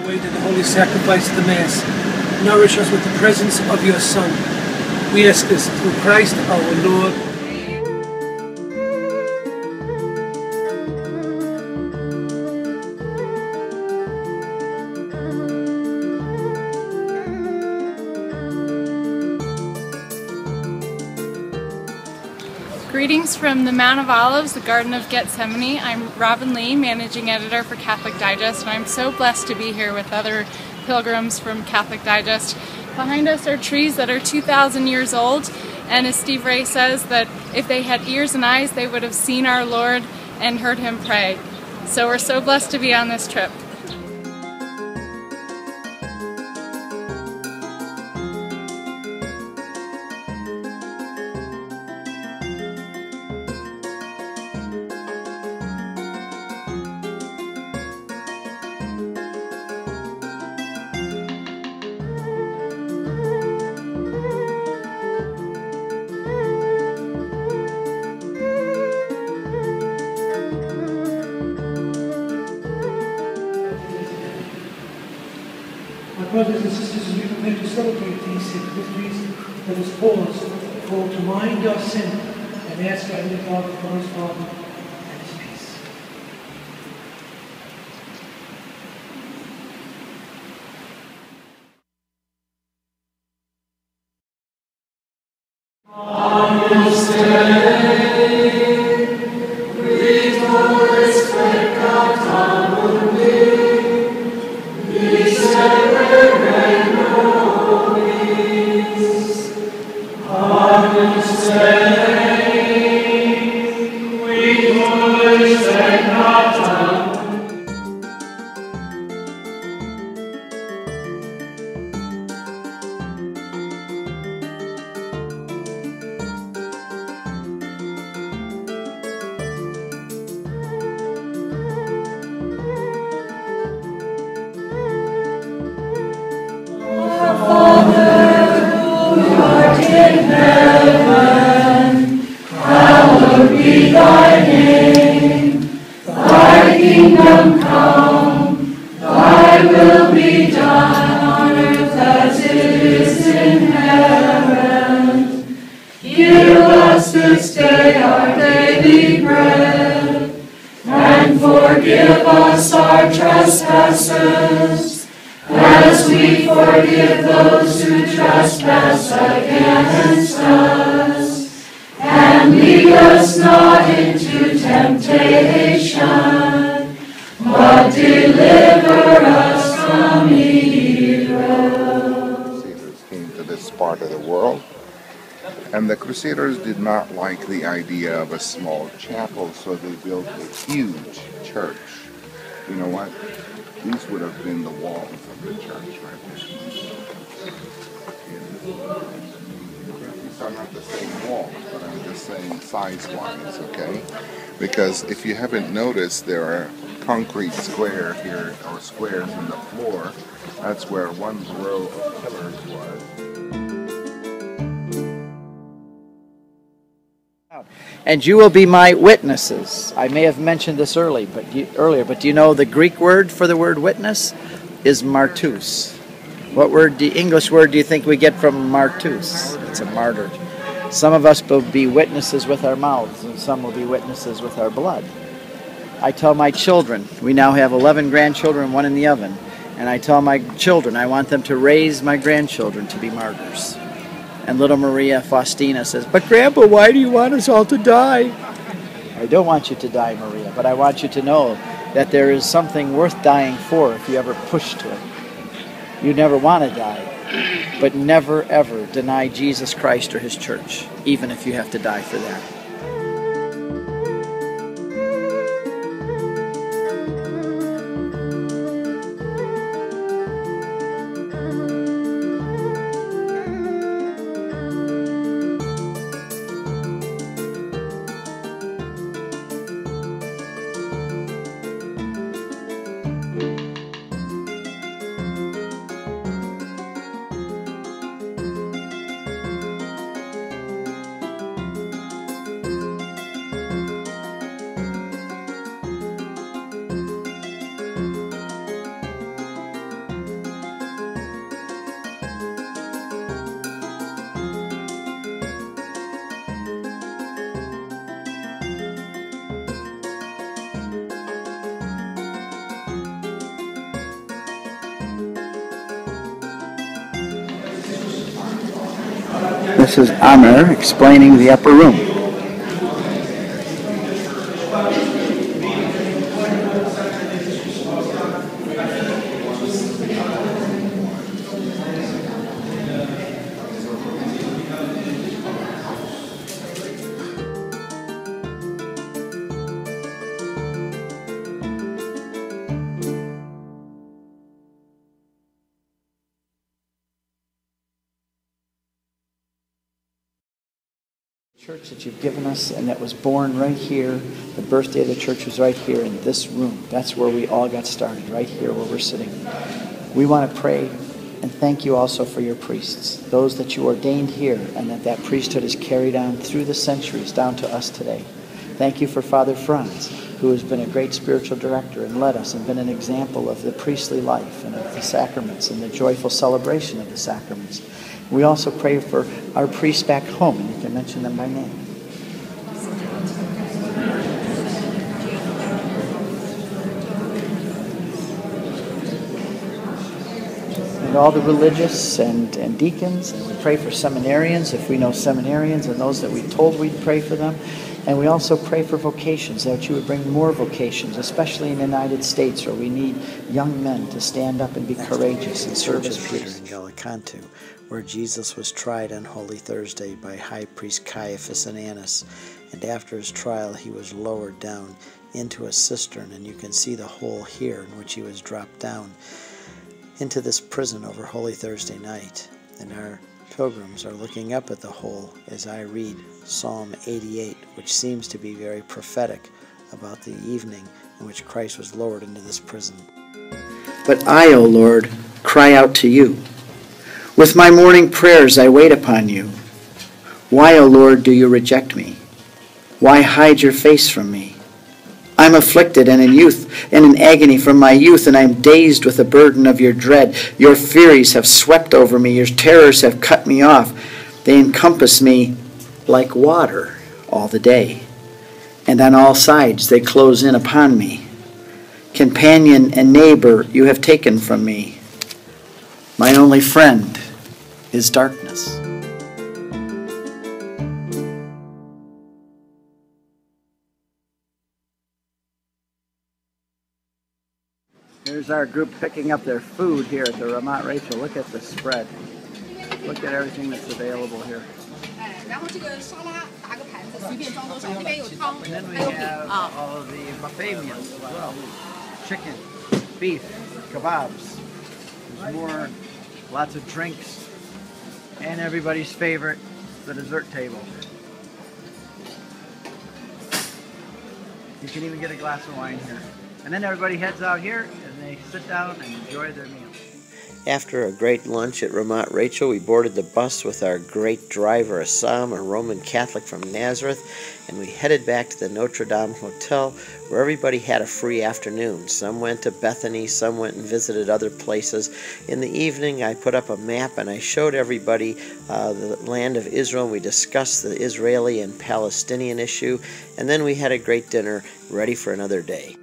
awaited the holy sacrifice of the Mass, nourish us with the presence of your Son. We ask this through Christ our Lord. Greetings from the Mount of Olives, the Garden of Gethsemane. I'm Robin Lee, Managing Editor for Catholic Digest, and I'm so blessed to be here with other pilgrims from Catholic Digest. Behind us are trees that are 2,000 years old, and as Steve Ray says, that if they had ears and eyes, they would have seen our Lord and heard Him pray. So we're so blessed to be on this trip. My brothers and sisters, as we prepare to celebrate these victories, let us pause, call to mind our sin, and ask our Heavenly Father for His pardon and His peace. Be thy name, thy kingdom come, thy will be done on earth as it is in heaven. Give us this day our daily bread, and forgive us our trespasses, as we forgive those who trespass against us. And lead us not into temptation, but deliver us from evil. Crusaders came to this part of the world, and the Crusaders did not like the idea of a small chapel, so they built a huge church. You know what? These would have been the walls of the church right there. These are not the same walls, but I'm just saying size-wise, okay? Because if you haven't noticed, there are concrete square here, or squares in the floor. That's where one row of pillars was. And you will be my witnesses. I may have mentioned this earlier, but do you know the Greek word for the word witness is martus? What word, the English word, do you think we get from martus? It's a martyr. Some of us will be witnesses with our mouths, and some will be witnesses with our blood. I tell my children, we now have 11 grandchildren, one in the oven, and I tell my children I want them to raise my grandchildren to be martyrs. And little Maria Faustina says, "But Grandpa, why do you want us all to die?" I don't want you to die, Maria, but I want you to know that there is something worth dying for if you ever push to it. You never want to die, but never ever deny Jesus Christ or His church, even if you have to die for that. This is Amer explaining the upper room. Church that you've given us and that was born right here. The birthday of the church was right here in this room. That's where we all got started, right here where we're sitting. We want to pray and thank you also for your priests, those that you ordained here, and that priesthood is carried on through the centuries down to us today. Thank you for Father Franz, who has been a great spiritual director and led us and been an example of the priestly life and of the sacraments and the joyful celebration of the sacraments. We also pray for our priests back home, and you can mention them by name. And all the religious and deacons, and we pray for seminarians, if we know seminarians, and those that we told we'd pray for them. And we also pray for vocations, that you would bring more vocations, especially in the United States, where we need young men to stand up and be courageous and serve as Peter in Gallicantu, where Jesus was tried on Holy Thursday by High Priest Caiaphas and Annas. And after his trial, he was lowered down into a cistern, and you can see the hole here in which he was dropped down into this prison over Holy Thursday night. And our pilgrims are looking up at the hole as I read Psalm 88, which seems to be very prophetic about the evening in which Christ was lowered into this prison. But I, O Lord, cry out to you. With my morning prayers I wait upon you. Why, O Lord, do you reject me? Why hide your face from me? I am afflicted and in youth and in agony from my youth, and I am dazed with the burden of your dread. Your furies have swept over me. Your terrors have cut me off. They encompass me like water all the day, and on all sides they close in upon me. Companion and neighbor you have taken from me. My only friend is darkness. Here's our group picking up their food here at the Ramat Rachel. Look at the spread. Look at everything that's available here. And then we have all of the buffet meals as well. Chicken, beef, kebabs. There's more, lots of drinks, and everybody's favorite, the dessert table. You can even get a glass of wine here. And then everybody heads out here and they sit down and enjoy their meal. After a great lunch at Ramat Rachel, we boarded the bus with our great driver, Assam, a Roman Catholic from Nazareth, and we headed back to the Notre Dame Hotel, where everybody had a free afternoon. Some went to Bethany, some went and visited other places. In the evening, I put up a map and I showed everybody the land of Israel, and we discussed the Israeli and Palestinian issue, and then we had a great dinner ready for another day.